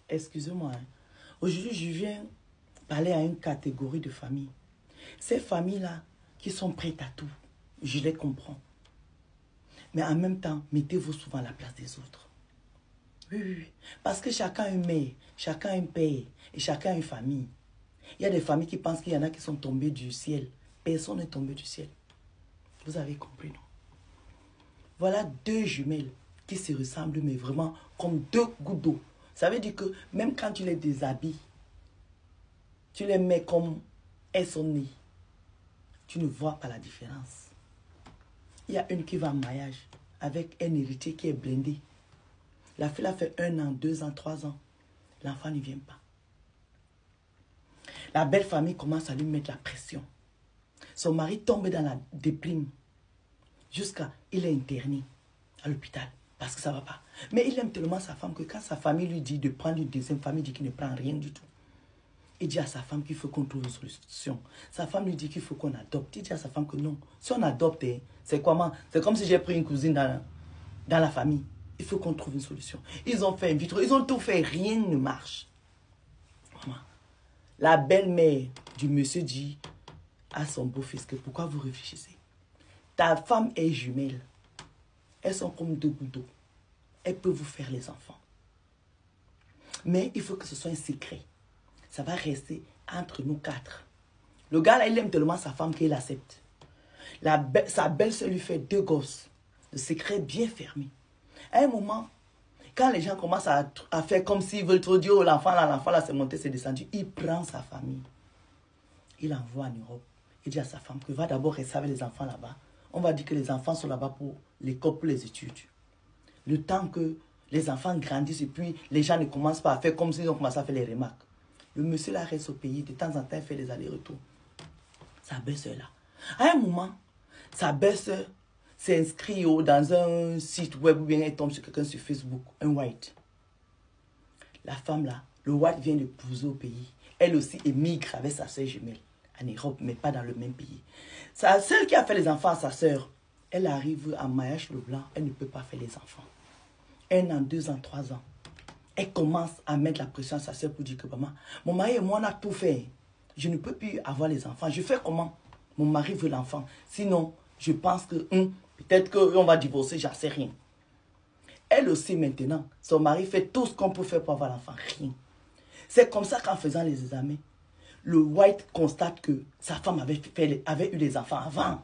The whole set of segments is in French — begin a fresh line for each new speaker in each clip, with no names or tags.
Excusez-moi. Hein. Aujourd'hui, je viens parler à une catégorie de familles. Ces familles-là qui sont prêtes à tout, je les comprends. Mais en même temps, mettez-vous souvent à la place des autres. Oui, oui, oui. Parce que chacun a une mère, chacun a un père et chacun a une famille. Il y a des familles qui pensent qu'il y en a qui sont tombés du ciel. Personne n'est tombé du ciel. Vous avez compris, non? Voilà deux jumelles qui se ressemblent, mais vraiment comme deux gouttes d'eau. Ça veut dire que même quand tu les déshabilles, tu les mets comme elles sont nées, tu ne vois pas la différence. Il y a une qui va en mariage avec un héritier qui est blindé. La fille a fait 1 an, 2 ans, 3 ans. L'enfant ne vient pas. La belle famille commence à lui mettre la pression. Son mari tombe dans la déprime. Jusqu'à il est interné à l'hôpital parce que ça ne va pas. Mais il aime tellement sa femme que quand sa famille lui dit de prendre une deuxième famille, il dit qu'il ne prend rien du tout. Il dit à sa femme qu'il faut qu'on trouve une solution. Sa femme lui dit qu'il faut qu'on adopte. Il dit à sa femme que non. Si on adopte, c'est comment? C'est comme si j'ai pris une cousine dans la famille. Il faut qu'on trouve une solution. Ils ont fait un vitro, ils ont tout fait, rien ne marche. La belle-mère du monsieur dit à son beau-fils que pourquoi vous réfléchissez? Ta femme est jumelle. Elles sont comme deux gouttes d'eau. Elles peuvent vous faire les enfants. Mais il faut que ce soit un secret. Ça va rester entre nous 4. Le gars là, il aime tellement sa femme qu'il accepte. Sa belle-sœur lui fait 2 gosses. Le secret bien fermé. À un moment, quand les gens commencent à faire comme s'ils veulent trop dire, oh, l'enfant là, c'est monté, c'est descendu, il prend sa famille. Il envoie en Europe. Il dit à sa femme que va d'abord rester avec les enfants là-bas. On va dire que les enfants sont là-bas pour l'école, pour les études. Le temps que les enfants grandissent et puis les gens ne commencent pas à faire comme s'ils ont commencé à faire les remarques. Le monsieur là reste au pays, de temps en temps, il fait les allers-retours. Sa belle-sœur là. À un moment, sa belle-sœur s'inscrit dans un site web ou bien elle tombe sur quelqu'un sur Facebook, un white. La femme là, le white vient l'épouser au pays. Elle aussi émigre avec sa sœur jumelle en Europe, mais pas dans le même pays. Celle qui a fait les enfants à sa sœur, elle arrive en mariage le blanc, elle ne peut pas faire les enfants. 1 an, 2 ans, 3 ans. Elle commence à mettre la pression à sa sœur pour dire que maman, mon mari et moi on a tout fait. Je ne peux plus avoir les enfants. Je fais comment? Mon mari veut l'enfant. Sinon, je pense que peut-être qu'on va divorcer, j'en sais rien. Elle aussi maintenant, son mari fait tout ce qu'on peut faire pour avoir l'enfant. Rien. C'est comme ça qu'en faisant les examens, le white constate que sa femme avait eu les enfants avant.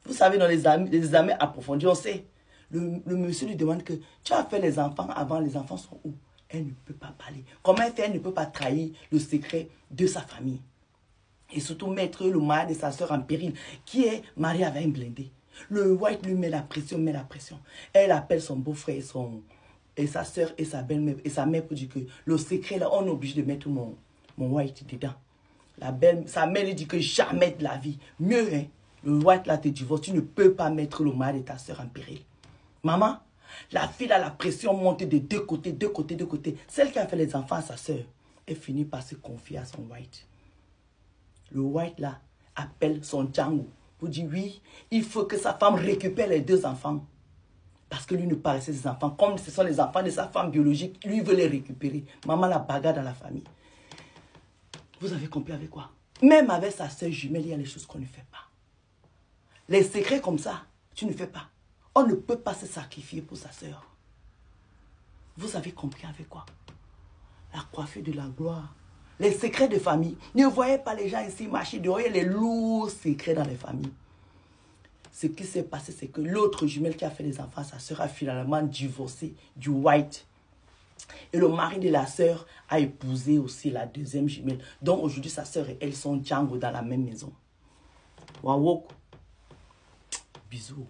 Vous savez, dans les examens approfondis, on sait. Le monsieur lui demande que tu as fait les enfants avant, les enfants sont où? Elle ne peut pas parler. Comment elle fait? Elle ne peut pas trahir le secret de sa famille. Et surtout mettre le mari de sa soeur en péril, qui est marié avec un blindé. Le white lui met la pression, Elle appelle son beau-frère et sa soeur et sa belle-mère et sa mère pour dire que le secret là, on est obligé de mettre mon white dedans. Sa mère lui dit que jamais de la vie. Mieux, hein, le white là te divorce, tu ne peux pas mettre le mari de ta soeur en péril. Maman, la fille a la pression monte de deux côtés. Celle qui a fait les enfants à sa soeur, elle finit par se confier à son white. Le white là appelle son Django pour dire oui, il faut que sa femme récupère les 2 enfants. Parce que lui ne paraissait ses enfants. Comme ce sont les enfants de sa femme biologique, lui veut les récupérer. Maman la bagarre dans la famille. Vous avez compris avec quoi? Même avec sa soeur jumelle, il y a les choses qu'on ne fait pas. Les secrets comme ça, tu ne fais pas. On ne peut pas se sacrifier pour sa soeur. Vous avez compris avec quoi? La coiffure de la gloire. Les secrets de famille. Ne voyez pas les gens ici marcher dehors. Il y a les lourds secrets dans les familles. Ce qui s'est passé, c'est que l'autre jumelle qui a fait les enfants, sa soeur a finalement divorcé du white. Et le mari de la soeur a épousé aussi la deuxième jumelle. Donc aujourd'hui, sa soeur et elle sont Django dans la même maison. Wawok. Bisous.